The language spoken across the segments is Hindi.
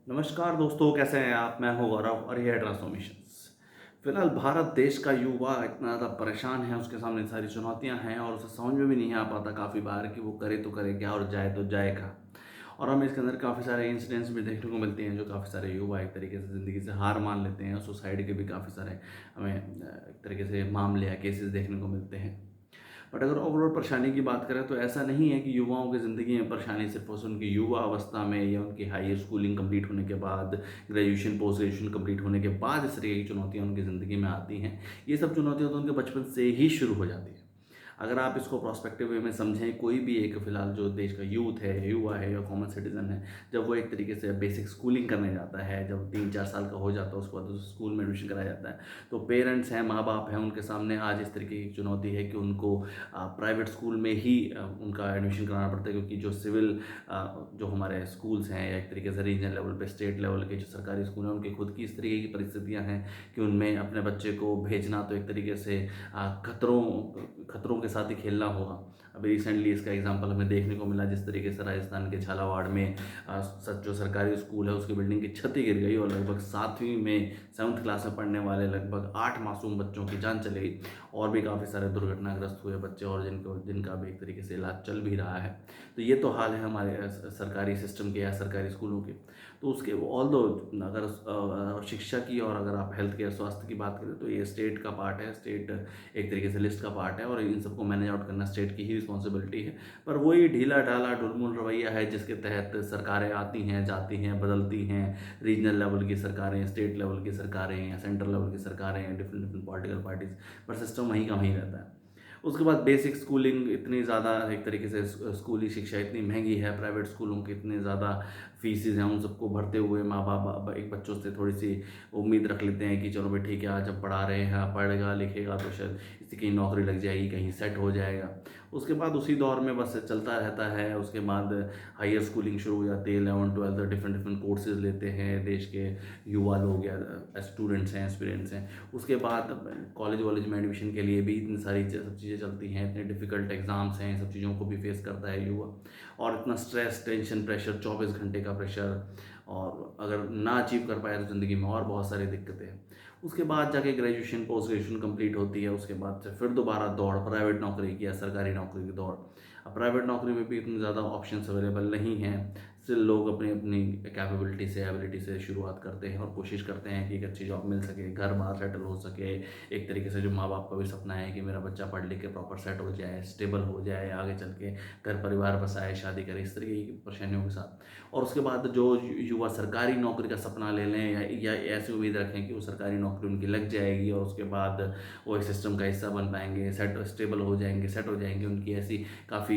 नमस्कार दोस्तों, कैसे हैं आप? मैं हूं गौरव और ये है ट्रांसफॉर्मेशंस। फिलहाल भारत देश का युवा इतना ज़्यादा परेशान है, उसके सामने सारी चुनौतियां हैं और उसे समझ में भी नहीं आ पाता काफ़ी बार कि वो करे तो करे क्या और जाए तो जाए कहाँ। और हमें इसके अंदर काफ़ी सारे इंसिडेंट्स भी देखने को मिलते हैं जो काफ़ी सारे युवा एक तरीके से ज़िंदगी से हार मान लेते हैं। सुसाइड के भी काफ़ी सारे हमें एक तरीके से मामले या केसेस देखने को मिलते हैं। बट अगर ओवरऑल परेशानी की बात करें तो ऐसा नहीं है कि युवाओं की ज़िंदगी में परेशानी सिर्फ उस उनकी युवा अवस्था में या उनकी हाई स्कूलिंग कंप्लीट होने के बाद, ग्रेजुएशन पोस्ट ग्रेजुएशन कंप्लीट होने के बाद इस तरीके की चुनौतियाँ उनकी ज़िंदगी में आती हैं। ये सब चुनौतियाँ तो उनके बचपन से ही शुरू हो जाती हैं। अगर आप इसको प्रोस्पेक्टिव वे में समझें, कोई भी एक फिलहाल जो देश का यूथ है, युवा है या कॉमन सिटीजन है, जब वो एक तरीके से बेसिक स्कूलिंग करने जाता है, जब 3-4 साल का हो जाता है, उसके बाद उसे स्कूल में एडमिशन कराया जाता है, तो पेरेंट्स हैं, माँ बाप हैं, उनके सामने आज इस तरीके की चुनौती है कि उनको प्राइवेट स्कूल में ही उनका एडमिशन कराना पड़ता है, क्योंकि जो सिविल जो हमारे स्कूल्स हैं या एक तरीके से रीजनल लेवल पे, स्टेट लेवल के जो सरकारी स्कूल हैं, उनकी खुद की इस तरीके की परिस्थितियाँ हैं कि उनमें अपने बच्चे को भेजना तो एक तरीके से खतरों खतरों के साथ ही खेलना होगा। अभी रिसेंटली इसका एग्जांपल हमें देखने को मिला, जिस तरीके से राजस्थान के झालावाड़ में जो सरकारी स्कूल है उसकी बिल्डिंग की छत ही गिर गई और लगभग 7वीं में 7th क्लास में पढ़ने वाले लगभग 8 मासूम बच्चों की जान चली गई। और भी काफ़ी सारे दुर्घटनाग्रस्त हुए बच्चे और जिनका भी एक तरीके से इलाज चल भी रहा है। तो ये तो हाल है हमारे सरकारी सिस्टम के या सरकारी स्कूलों के। तो उसके ऑल्दो अगर शिक्षा की और अगर आप हेल्थ केयर स्वास्थ्य की बात करें तो ये स्टेट का पार्ट है। स्टेट एक तरीके से लिस्ट का पार्ट है और इन सबको मैनेज आउट करना स्टेट की ही रिस्पॉन्सिबिलिटी है। पर वही ढीला ढाला ढुलमुल रवैया है जिसके तहत सरकारें आती हैं, जाती हैं, बदलती हैं। रीजनल लेवल की सरकारें, स्टेट लेवल की सरकारें या सेंट्रल लेवल की सरकारें, डिफरेंट डिफरेंट पॉलिटिकल पार्टीज, पर सिस्टम वहीं का वहीं रहता है। उसके बाद बेसिक स्कूलिंग इतनी ज़्यादा एक तरीके से स्कूली शिक्षा इतनी महंगी है, प्राइवेट स्कूलों की इतनी ज़्यादा फीसेस हैं, उन सबको भरते हुए माँ बाप एक बच्चों से थोड़ी सी उम्मीद रख लेते हैं कि चलो भाई ठीक है, आज जब पढ़ा रहे हैं, पढ़ेगा लिखेगा तो शायद इसकी कहीं नौकरी लग जाएगी, कहीं सेट हो जाएगा। उसके बाद उसी दौर में बस चलता रहता है। उसके बाद हायर स्कूलिंग शुरू हो जाती है, 11th 12th different different courses लेते हैं देश के युवा लोग या स्टूडेंट्स हैं, एस्पिरेंट्स हैं। उसके बाद कॉलेज वॉलेज में एडमिशन के लिए भी इतनी सारी सब चीज़ें चलती हैं, इतने डिफ़िकल्ट एग्ज़ाम्स हैं, सब चीज़ों को भी फेस करता है युवा। और इतना स्ट्रेस, टेंशन, प्रेशर, 24 घंटे का प्रेशर, और अगर ना अचीव कर पाए तो ज़िंदगी में और बहुत सारी दिक्कतें हैं। उसके बाद जाके ग्रेजुएशन पोस्ट ग्रेजुएशन कंप्लीट होती है, उसके बाद से फिर दोबारा दौड़ प्राइवेट नौकरी की या सरकारी नौकरी की दौड़। अब प्राइवेट नौकरी में भी इतनी ज़्यादा ऑप्शंस अवेलेबल नहीं हैं। स्टिल लोग अपनी अपनी कैपेबिलिटी से, एबिलिटी से शुरुआत करते हैं और कोशिश करते हैं कि एक अच्छी जॉब मिल सके, घर बाहर सेटल हो सके। एक तरीके से जो माँ बाप का भी सपना है कि मेरा बच्चा पढ़ लिख के प्रॉपर सेट हो जाए, स्टेबल हो जाए, आगे चल के घर परिवार बसाए, शादी करे, इस तरीके की परेशानियों के साथ। और उसके बाद जो युवा सरकारी नौकरी का सपना ले लें या ऐसी उम्मीद रखें कि वो सरकारी नौकरी उनकी लग जाएगी और उसके बाद वो एक सिस्टम का हिस्सा बन पाएंगे, सेट स्टेबल हो जाएंगे, सेट हो जाएंगे। उनकी ऐसी काफ़ी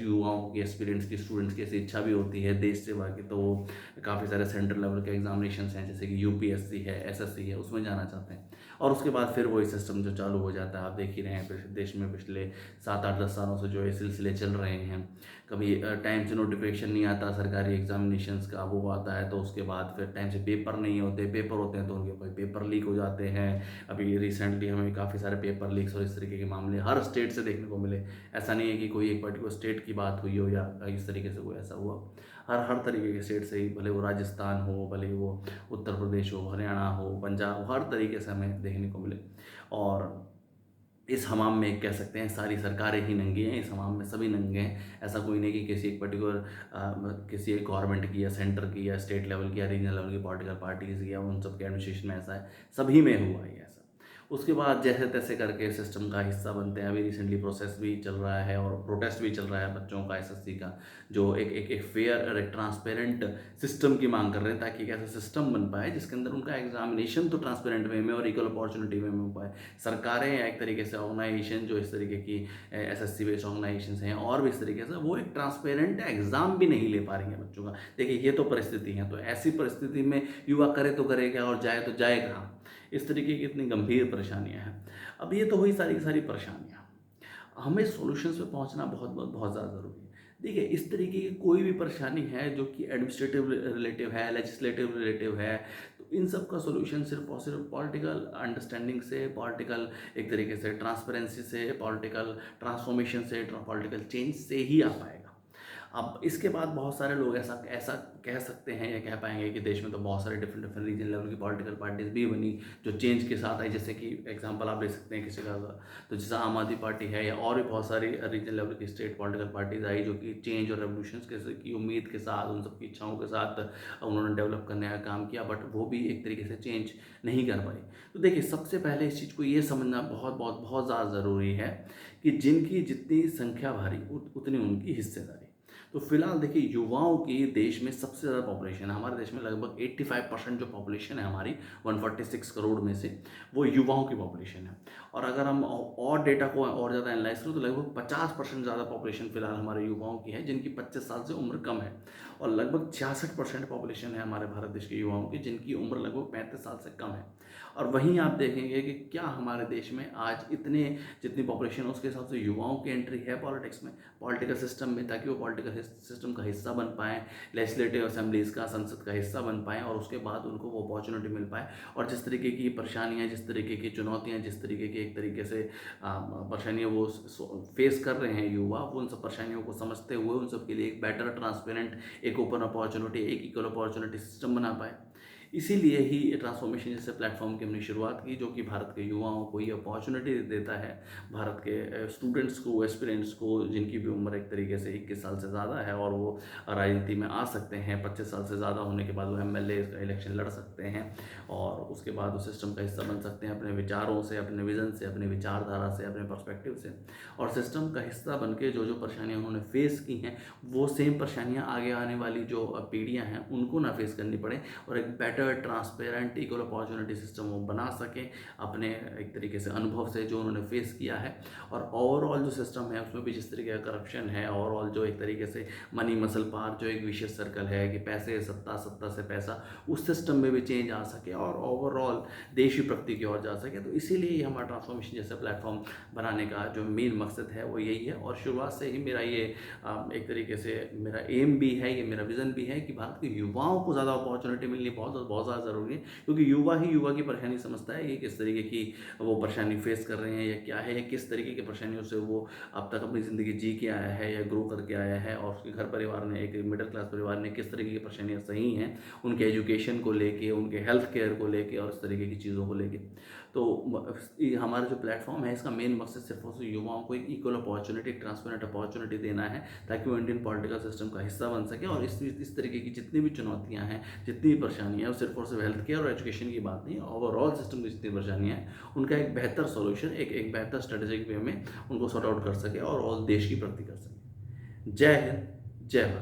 युवाओं की, एक्सपीरियंस की, स्टूडेंट्स की ऐसी इच्छा भी होती है देश सेवा की, तो वो काफ़ी सारे सेंट्रल लेवल के एग्जामिनेशन हैं जैसे कि यूपीएससी है, एसएससी है, उसमें जाना चाहते हैं। और उसके बाद फिर वही सिस्टम जो चालू हो जाता है, आप देख ही रहे हैं देश में पिछले 7-8-10 सालों से जो ये सिलसिले चल रहे हैं। कभी टाइम से नोटिफिकेशन नहीं आता सरकारी एग्जामिनेशंस का, वो आता है तो उसके बाद फिर टाइम से पेपर नहीं होते, पेपर होते हैं तो उनके कोई पेपर लीक हो जाते हैं। अभी रिसेंटली हमें काफ़ी सारे पेपर लीक्स और इस तरीके के मामले हर स्टेट से देखने को मिले। ऐसा नहीं है कि कोई एक पर्टिकुलर स्टेट की बात हुई हो या इस तरीके से कोई ऐसा हुआ। हर तरीके के स्टेट से ही, भले वो राजस्थान हो, भले वो उत्तर प्रदेश हो, हरियाणा हो, पंजाब हो, हर तरीके से हमें देखने को मिले। और इस हमाम में कह सकते हैं सारी सरकारें ही नंगी हैं, इस हमाम में सभी नंगे हैं। ऐसा कोई नहीं कि किसी एक पर्टिकुलर किसी एक गवर्नमेंट की या सेंटर की या स्टेट लेवल की या रीजनल लेवल की पॉलिटिकल पार्टीज़ या उन सब के एडमिनिस्ट्रेशन में ऐसा है, सभी में हुआ है ऐसा। उसके बाद जैसे तैसे करके सिस्टम का हिस्सा बनते हैं। अभी रिसेंटली प्रोसेस भी चल रहा है और प्रोटेस्ट भी चल रहा है बच्चों का, एसएससी का, जो एक फेयर और एक ट्रांसपेरेंट सिस्टम की मांग कर रहे हैं, ताकि एक ऐसा सिस्टम बन पाए जिसके अंदर उनका एग्जामिनेशन तो ट्रांसपेरेंट वे में और इक्वल अपॉर्चुनिटी वे में हो पाए। सरकारें या एक तरीके से ऑर्गेनाइजेशन जो इस तरीके की एसएससी बेस्ड ऑर्गेनाइजेशन हैं और भी इस तरीके से, वो एक ट्रांसपेरेंट एग्जाम भी नहीं ले पा रही हैं बच्चों का। देखिए ये तो परिस्थिति है, तो ऐसी परिस्थिति में युवा करे तो करे क्या और जाए तो जाए कहाँ। इस तरीके की इतनी गंभीर परेशानियां हैं। अब ये तो हुई सारी की सारी परेशानियां, हमें सॉल्यूशंस पे पहुंचना बहुत बहुत बहुत ज़्यादा ज़रूरी है। देखिए इस तरीके की कोई भी परेशानी है जो कि एडमिनिस्ट्रेटिव रिलेटिव है, लेजिस्लेटिव रिलेटिव है, तो इन सब का सॉल्यूशन सिर्फ और सिर्फ पॉलिटिकल अंडरस्टैंडिंग से, पॉलिटिकल एक तरीके से ट्रांसपेरेंसी से, पॉलिटिकल ट्रांसफॉर्मेशन से, पॉलिटिकल चेंज से ही आ पाएगा। अब इसके बाद बहुत सारे लोग ऐसा ऐसा कह सकते हैं या कह पाएंगे कि देश में तो बहुत सारे डिफरेंट डिफरेंट रीजन लेवल की पॉलिटिकल पार्टीज भी बनी जो चेंज के साथ आई, जैसे कि एग्जांपल आप ले सकते हैं किसी का, तो जैसे आम आदमी पार्टी है या और भी बहुत सारी रीजन लेवल की स्टेट पॉलिटिकल पार्टीज आई जो कि चेंज और रेवोल्यूशन की उम्मीद के साथ, उन सबकी इच्छाओं के साथ उन्होंने डेवलप करने का काम किया, बट वो भी एक तरीके से चेंज नहीं कर पाई। तो देखिए, सबसे पहले इस चीज़ को ये समझना बहुत बहुत बहुत ज़्यादा ज़रूरी है कि जिनकी जितनी संख्या भारी उतनी उनकी हिस्सेदारी। तो फिलहाल देखिए, युवाओं की देश में सबसे ज़्यादा पॉपुलेशन है। हमारे देश में लगभग 85% जो पॉपुलेशन है हमारी 146 करोड़ में से, वो युवाओं की पॉपुलेशन है। और अगर हम और डेटा को और ज़्यादा एनालाइज करें तो लगभग 50% ज़्यादा पॉपुलेशन फिलहाल हमारे युवाओं की है जिनकी 25 साल से उम्र कम है। और लगभग 66% पॉपुलेशन है हमारे भारत देश के युवाओं की जिनकी उम्र लगभग 35 साल से कम है। और वहीं आप देखेंगे कि क्या हमारे देश में आज इतने जितनी पॉपुलेशन है उसके हिसाब से युवाओं की एंट्री है पॉलिटिक्स में, पॉलिटिकल सिस्टम में, ताकि वो पॉलिटिकल सिस्टम का हिस्सा बन पाएँ, लेजिस्लेटिव असेंबलीज़ का, संसद का हिस्सा बन पाएँ और उसके बाद उनको वो अपॉर्चुनिटी मिल पाए। और जिस तरीके की परेशानियाँ, जिस तरीके की चुनौतियाँ, जिस तरीके की एक तरीके से परेशानियाँ वो फेस कर रहे हैं युवा, वो उन सब परेशानियों को समझते हुए उन सब के लिए एक बेटर, ट्रांसपेरेंट, एक ओपन अपॉर्चुनिटी, एक इक्वल अपॉर्चुनिटी सिस्टम बना पाए। इसीलिए ही ट्रांसफॉर्मेशन जैसे प्लेटफॉर्म की हमने शुरुआत की, जो कि भारत के युवाओं को ये अपॉर्चुनिटी देता है, भारत के स्टूडेंट्स को, एस्पिरेंट्स को, जिनकी भी उम्र एक तरीके से 21 साल से ज़्यादा है और वो राजनीति में आ सकते हैं। 25 साल से ज़्यादा होने के बाद वो MLA का इलेक्शन लड़ सकते हैं और उसके बाद वो सिस्टम का हिस्सा बन सकते हैं अपने विचारों से, अपने विज़न से, अपनी विचारधारा से, अपने पर्सपेक्टिव से। और सिस्टम का हिस्सा बन के जो जो परेशानियाँ उन्होंने फेस की हैं, वो सेम परेशानियाँ आगे आने वाली जो पीढ़ियाँ हैं उनको ना फेस करनी पड़े और एक better, transparent, equal opportunity system वो बना सकें अपने एक तरीके से अनुभव से जो उन्होंने फेस किया है। और ओवरऑल जो सिस्टम है उसमें भी जिस तरीके का करप्शन है, ओवरऑल जो एक तरीके से मनी मसल पार जो एक विशियस सर्कल है कि पैसे सत्ता, सत्ता से पैसा, उस सिस्टम में भी चेंज आ सके और ओवरऑल देश की प्रगति की ओर जा सके। तो इसीलिए हमारा ट्रांसफॉर्मेशन जैसा प्लेटफॉर्म बनाने का जो मेन मकसद है वो यही है। और शुरुआत से ही मेरा ये एक तरीके से मेरा एम भी है, ये मेरा विज़न भी है कि भारत के युवाओं को ज़्यादा अपॉर्चुनिटी मिलनी बहुत ज़्यादा ज़रूरी है, क्योंकि युवा ही युवा की परेशानी समझता है कि किस तरीके की वो परेशानी फेस कर रहे हैं या क्या है, या किस तरीके की परेशानियों से वो अब तक अपनी ज़िंदगी जी के आया है या ग्रो करके आया है, और उसके घर परिवार ने, एक मिडिल क्लास परिवार ने किस तरीके की परेशानियाँ सही हैं उनके एजुकेशन को लेके, उनके हेल्थ केयर को लेके और इस तरीके की चीज़ों को लेके। तो हमारा जो प्लेटफॉर्म है इसका मेन मकसद सिर्फ और सिर्फ युवाओं को एक इक्वल अपॉर्चुनिटी, एक ट्रांसपेरेंट अपॉर्चुनिटी देना है ताकि वो इंडियन पॉलिटिकल सिस्टम का हिस्सा बन सके। और इस तरीके की जितनी भी चुनौतियाँ हैं, जितनी भी परेशानियाँ हैं, वो सिर्फ और सिर्फ हेल्थ केयर और एजुकेशन की बात नहीं, ओवरऑल सिस्टम की जितनी परेशानियाँ हैं उनका एक बेहतर सोल्यूशन, एक बेहतर स्ट्रेटेजिक वे में उनको सॉर्ट आउट कर सके और देश की प्रगति कर सके। जय हिंद, जय भारत।